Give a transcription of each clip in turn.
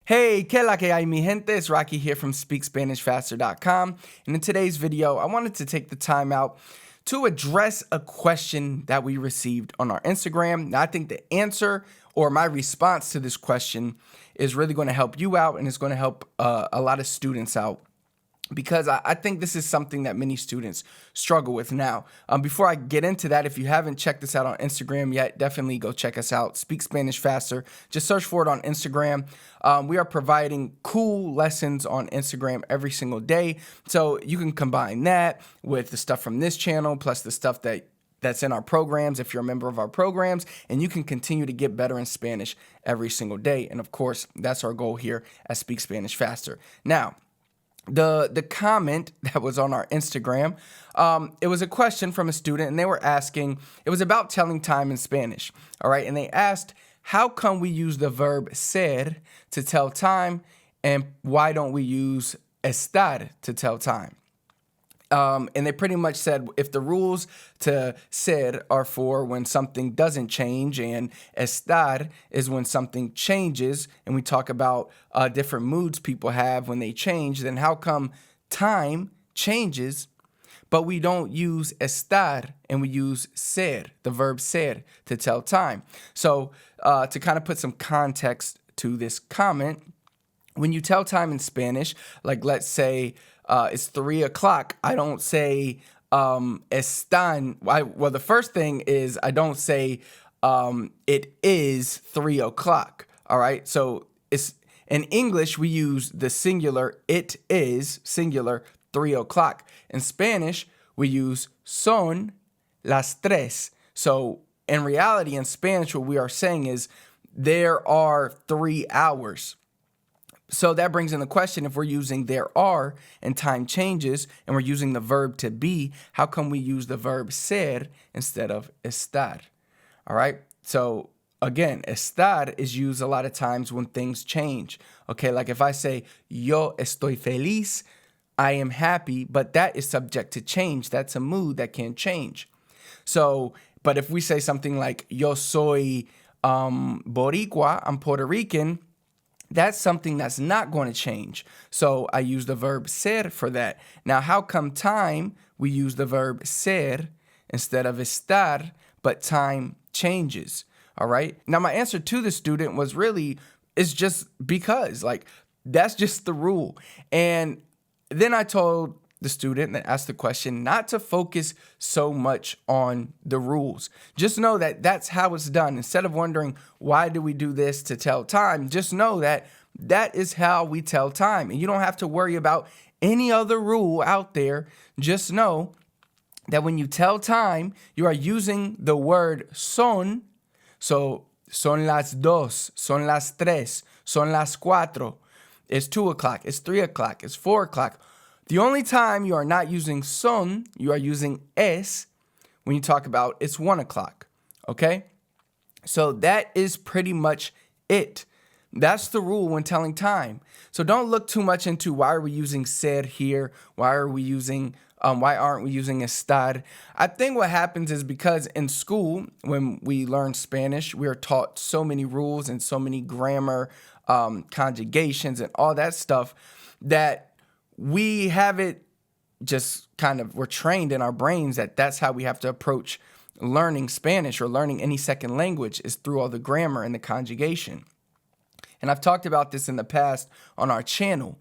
Hey, que la que hay, mi gente? It's Rocky here from SpeakSpanishFaster.com. And in today's video, I wanted to take the time out to address a question that we received on our Instagram. Now, I think the answer or my response to this question is really going to help you out and it's going to help a lot of students out, because I think this is something that many students struggle with now. Before I get into that, if you haven't checked us out on Instagram yet, definitely go check us out. Speak Spanish Faster. Just search for it on Instagram. We are providing cool lessons on Instagram every single day. So you can combine that with the stuff from this channel, plus the stuff that's in our programs if you're a member of our programs, and you can continue to get better in Spanish every single day. And of course, that's our goal here at Speak Spanish Faster. Now, the comment that was on our Instagram, it was a question from a student, and they were asking, it was about telling time in Spanish, all right? And they asked, how come we use the verb ser to tell time, and why don't we use estar to tell time? And they pretty much said if the rules to ser are for when something doesn't change and estar is when something changes, and we talk about different moods people have when they change, then how come time changes, but we don't use estar and we use ser, the verb ser, to tell time? So to kind of put some context to this comment, when you tell time in Spanish, like let's say it's 3 o'clock, I don't say están. Well, the first thing is I don't say it is 3 o'clock. All right. So it's in English, we use the singular, it is singular 3 o'clock. In Spanish, we use son las tres. So in reality, in Spanish, what we are saying is there are 3 hours. So that brings in the question, if we're using there are and time changes and we're using the verb to be, how come we use the verb ser instead of estar? All right. So again, estar is used a lot of times when things change. Okay. Like if I say yo estoy feliz, I am happy, but that is subject to change. That's a mood that can change. So, but if we say something like yo soy boricua, I'm Puerto Rican, that's something that's not going to change. So I use the verb ser for that. Now, how come time, we use the verb ser instead of estar, but time changes? All right. Now, my answer to the student was really, it's just because, like, that's just the rule. And then I told the student that asked the question not to focus so much on the rules. Just know that that's how it's done. Instead of wondering, why do we do this to tell time? Just know that that is how we tell time. And you don't have to worry about any other rule out there. Just know that when you tell time, you are using the word son. So, son las dos, son las tres, son las cuatro. It's 2 o'clock, it's 3 o'clock, it's 4 o'clock. The only time you are not using son, you are using es when you talk about it's 1 o'clock, okay? So that is pretty much it. That's the rule when telling time. So don't look too much into why are we using ser here? Why aren't we using estar? I think what happens is because in school, when we learn Spanish, we are taught so many rules and so many grammar, conjugations and all that stuff that we have it just kind of, we're trained in our brains that that's how we have to approach learning Spanish or learning any second language, is through all the grammar and the conjugation. And I've talked about this in the past on our channel,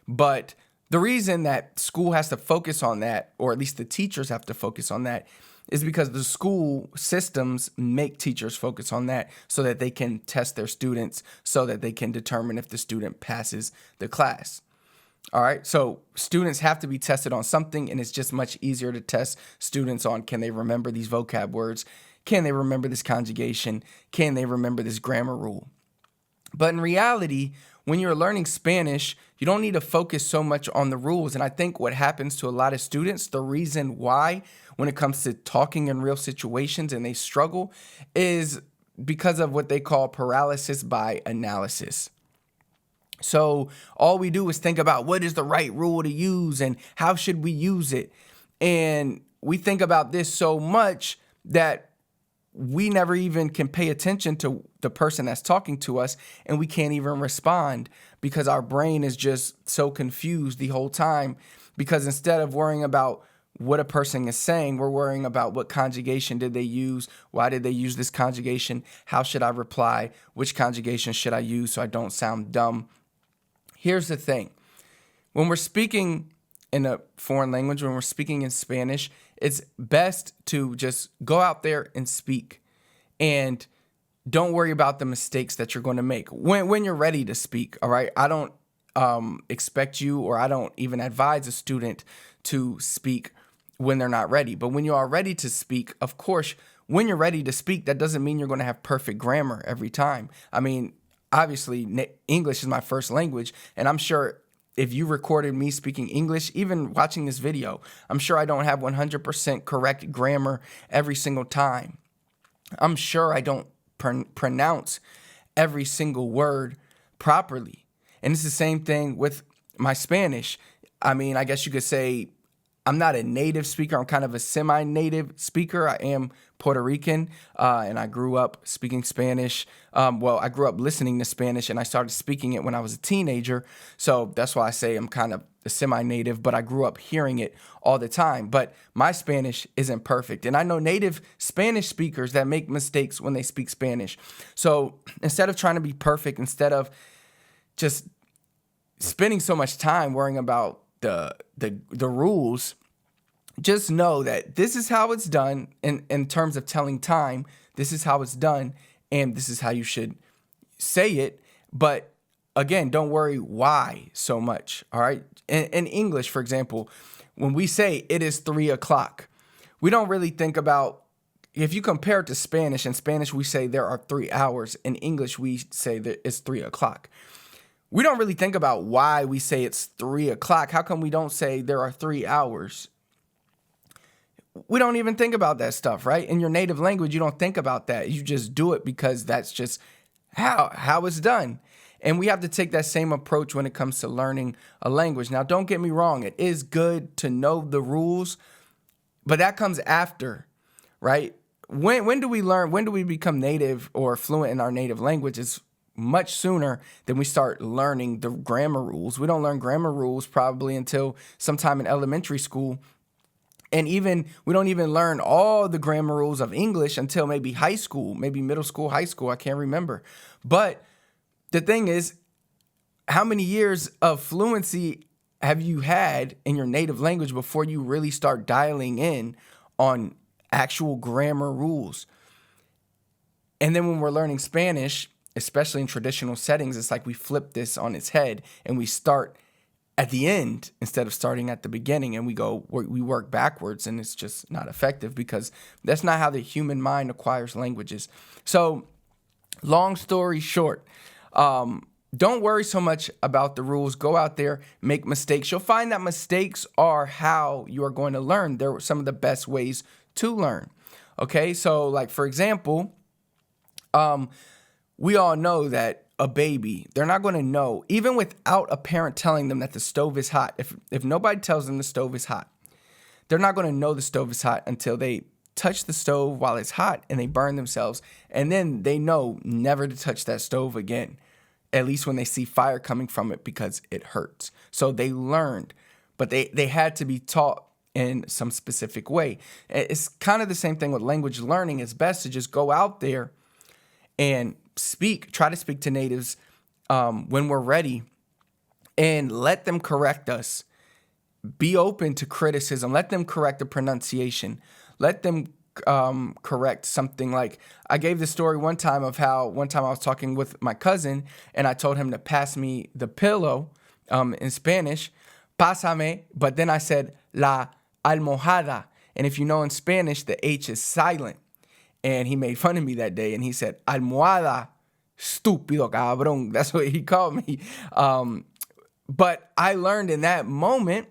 but the reason that school has to focus on that, or at least the teachers have to focus on that, is because the school systems make teachers focus on that so that they can test their students, so that they can determine if the student passes the class. All right, so students have to be tested on something, and it's just much easier to test students on, can they remember these vocab words? Can they remember this conjugation? Can they remember this grammar rule? But in reality, when you're learning Spanish, you don't need to focus so much on the rules. And I think what happens to a lot of students, the reason why when it comes to talking in real situations and they struggle, is because of what they call paralysis by analysis. So all we do is think about what is the right rule to use and how should we use it. And we think about this so much that we never even can pay attention to the person that's talking to us, and we can't even respond because our brain is just so confused the whole time. Because instead of worrying about what a person is saying, we're worrying about what conjugation did they use, why did they use this conjugation, how should I reply, which conjugation should I use so I don't sound dumb. Here's the thing. When we're speaking in a foreign language, when we're speaking in Spanish, it's best to just go out there and speak, and don't worry about the mistakes that you're going to make when you're ready to speak. All right. I don't expect you, or I don't even advise a student to speak when they're not ready. But when you are ready to speak, of course, when you're ready to speak, that doesn't mean you're going to have perfect grammar every time. I mean, obviously, English is my first language, and I'm sure if you recorded me speaking English, even watching this video, I'm sure I don't have 100% correct grammar every single time. I'm sure I don't pronounce every single word properly. And it's the same thing with my Spanish. I mean, I guess you could say I'm not a native speaker. I'm kind of a semi-native speaker. I am Puerto Rican, and I grew up speaking Spanish. Well, I grew up listening to Spanish, and I started speaking it when I was a teenager. So that's why I say I'm kind of a semi-native, but I grew up hearing it all the time. But my Spanish isn't perfect. And I know native Spanish speakers that make mistakes when they speak Spanish. So instead of trying to be perfect, instead of just spending so much time worrying about the rules, just know that this is how it's done in terms of telling time. This is how it's done, and this is how you should say it. But again, don't worry why so much. All right. In English, for example, when we say it is 3 o'clock, we don't really think about, if you compare it to Spanish, in Spanish we say there are 3 hours. In English, we say that it's 3 o'clock. We don't really think about why we say it's 3 o'clock. How come we don't say there are 3 hours? We don't even think about that stuff, right? In your native language, you don't think about that. You just do it because that's just how it's done. And we have to take that same approach when it comes to learning a language. Now, don't get me wrong. It is good to know the rules, but that comes after, right? When do we learn? When do we become native or fluent in our native language? It's much sooner than we start learning the grammar rules. We don't learn grammar rules probably until sometime in elementary school. And we don't even learn all the grammar rules of English until maybe high school, maybe middle school, high school. I can't remember. But the thing is, how many years of fluency have you had in your native language before you really start dialing in on actual grammar rules? And then when we're learning Spanish, especially in traditional settings, it's like we flip this on its head and we start at the end instead of starting at the beginning, and we work backwards, and it's just not effective because that's not how the human mind acquires languages. So long story short, don't worry so much about the rules. Go out there, make mistakes. You'll find that mistakes are how you are going to learn. They're some of the best ways to learn. Okay, so like for example, we all know that a baby, they're not going to know, even without a parent telling them that the stove is hot. If nobody tells them the stove is hot, they're not going to know the stove is hot until they touch the stove while it's hot and they burn themselves. And then they know never to touch that stove again, at least when they see fire coming from it, because it hurts. So they learned, but they had to be taught in some specific way. It's kind of the same thing with language learning. It's best to just go out there and try to speak to natives when we're ready, and let them correct us. Be open to criticism. Let them correct the pronunciation. Let them correct something. Like I gave the story one time of how one time I was talking with my cousin and I told him to pass me the pillow in Spanish, pásame, but then I said la almohada. And if you know in Spanish, the H is silent. And he made fun of me that day, and he said, almohada, estúpido cabrón. That's what he called me. But I learned in that moment,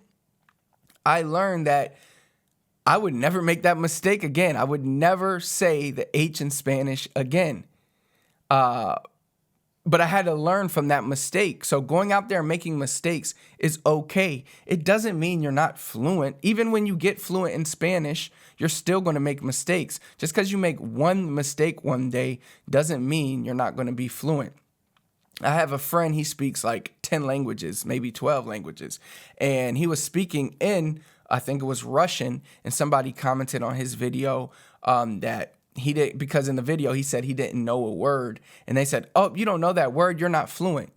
I learned that I would never make that mistake again. I would never say the H in Spanish again. but I had to learn from that mistake. So going out there and making mistakes is okay. It doesn't mean you're not fluent. Even when you get fluent in Spanish, you're still going to make mistakes. Just because you make one mistake one day doesn't mean you're not going to be fluent. I have a friend, he speaks like 10 languages, maybe 12 languages. And he was speaking in, I think it was Russian, and somebody commented on his video that he did, because in the video he said he didn't know a word, and they said, "Oh, you don't know that word, you're not fluent."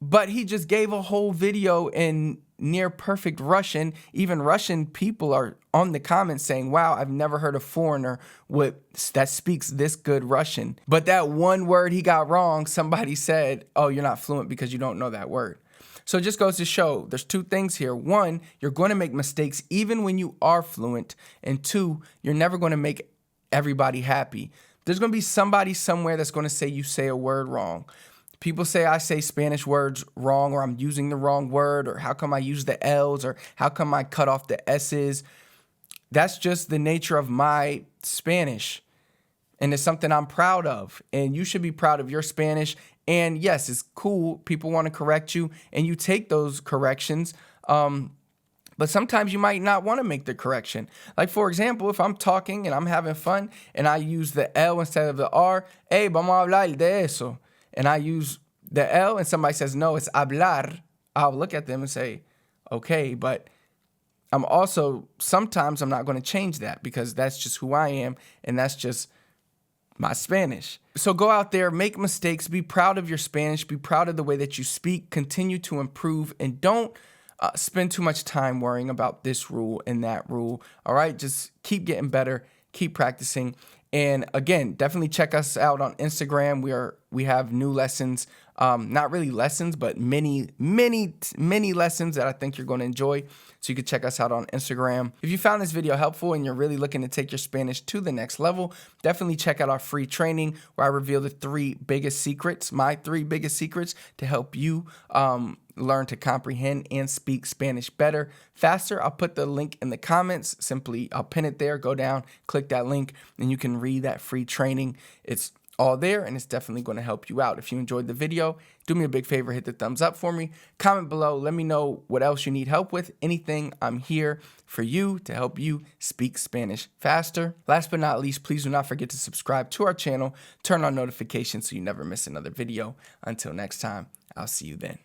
But he just gave a whole video in near perfect Russian. Even Russian people are on the comments saying, "Wow, I've never heard a foreigner that speaks this good Russian." But that one word he got wrong, somebody said, "Oh, you're not fluent because you don't know that word." So it just goes to show there's two things here. One, you're going to make mistakes even when you are fluent. And two, you're never going to make everybody happy. There's going to be somebody somewhere that's going to say you say a word wrong. People say I say Spanish words wrong, or I'm using the wrong word, or how come I use the L's, or how come I cut off the S's. That's just the nature of my Spanish, and it's something I'm proud of, and you should be proud of your Spanish. And yes, it's cool. People want to correct you, and you take those corrections. But sometimes you might not want to make the correction. Like, for example, if I'm talking and I'm having fun and I use the L instead of the R, hey, vamos a hablar de eso. And I use the L and somebody says, no, it's hablar. I'll look at them and say, okay, but sometimes I'm not going to change that because that's just who I am and that's just my Spanish. So go out there, make mistakes, be proud of your Spanish, be proud of the way that you speak, continue to improve, and don't spend too much time worrying about this rule and that rule. All right, just keep getting better, keep practicing. And again, definitely check us out on Instagram. We have new lessons, not really lessons, but many lessons that I think you're going to enjoy. So you can check us out on Instagram. If you found this video helpful and you're really looking to take your Spanish to the next level, definitely check out our free training where I reveal the 3 biggest secrets, my 3 biggest secrets to help you learn to comprehend and speak Spanish better, faster. I'll put the link in the comments. Simply, I'll pin it there. Go down, click that link, and you can read that free training. It's all there, and it's definitely going to help you out. If you enjoyed the video, do me a big favor, hit the thumbs up for me. Comment below. Let me know what else you need help with. Anything, I'm here for you to help you speak Spanish faster. Last but not least, please do not forget to subscribe to our channel. Turn on notifications so you never miss another video. Until next time, I'll see you then.